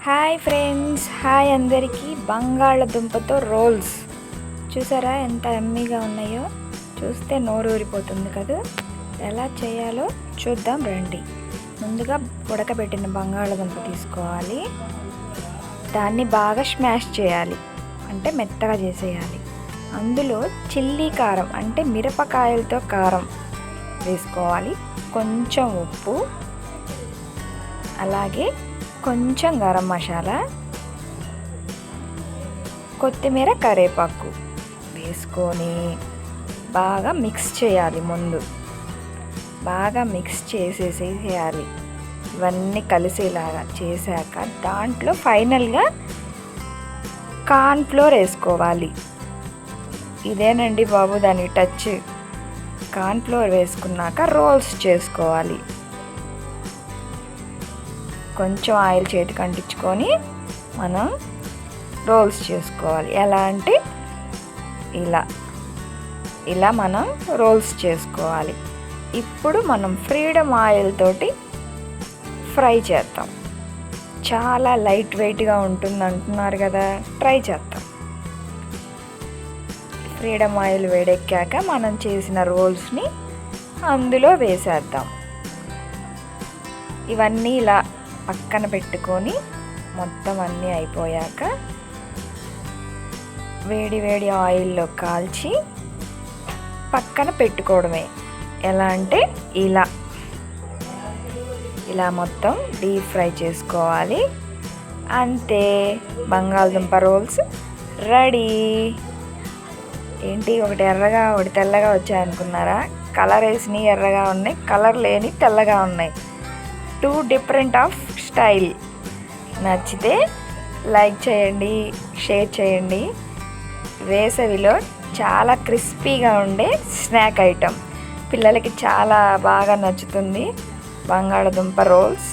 Hi friends, hi అందరికీ. బంగాళదుంపతో roles చూసారా ఎంత యమ్మీగా ఉన్నాయో. చూస్తే నోరు ఊరిపోతుంది కదా. ఎలా చేయాలో చూద్దాం రండి. ముందుగా ఉడకబెట్టిన బంగాళదుంప తీసుకోవాలి. దాన్ని బాగా స్మాష్ చేయాలి, అంటే మెత్తగా చేసేయాలి. అందులో చిల్లీ కారం అంటే మిరపకాయలతో కారం వేసుకోవాలి. కొంచెం ఉప్పు, అలాగే కొంచెం గరం మసాలా, కొత్తిమీర, కరివేపాకు వేసుకొని బాగా మిక్స్ చేయాలి. ముందు బాగా మిక్స్ చేసేసేయాలి. ఇవన్నీ కలిసేలాగా చేశాక దాంట్లో ఫైనల్గా కార్న్ఫ్లోర్ వేసుకోవాలి. ఇదేనండి బాబు దాని టచ్. కార్న్ఫ్లోర్ వేసుకున్నాక రోల్స్ చేసుకోవాలి. కొంచెం ఆయిల్ చేతికి అంటించుకొని మనం రోల్స్ చేసుకోవాలి. ఎలా అంటే ఇలా మనం రోల్స్ చేసుకోవాలి. ఇప్పుడు మనం ఫ్రీడమ్ ఆయిల్ తోటి ఫ్రై చేద్దాం. చాలా లైట్ వెయిట్గా ఉంటుంది అంటున్నారు కదా, ట్రై చేద్దాం. ఫ్రీడమ్ ఆయిల్ వేడెక్కాక మనం చేసిన రోల్స్ని అందులో వేసేద్దాం. ఇవన్నీ ఇలా పక్కన పెట్టుకొని మొత్తం అన్నీ అయిపోయాక వేడి వేడి ఆయిల్లో కాల్చి పక్కన పెట్టుకోవడమే. ఎలా అంటే ఇలా మొత్తం డీప్ ఫ్రై చేసుకోవాలి. అంతే, బంగాళదుంప రోల్స్ రెడీ. ఏంటి ఒకటి ఎర్రగా ఒకటి తెల్లగా వచ్చాయనుకున్నారా? కలర్ వేసినవి ఎర్రగా ఉన్నాయి, కలర్ లేని తెల్లగా ఉన్నాయి. 2 డిఫరెంట్ ఆఫ్ స్టైల్. నచ్చితే లైక్ చేయండి, షేర్ చేయండి. వేసవిలో చాలా క్రిస్పీగా ఉండే స్నాక్ ఐటెం, పిల్లలకి చాలా బాగా నచ్చుతుంది. బంగాళదుంప రోల్స్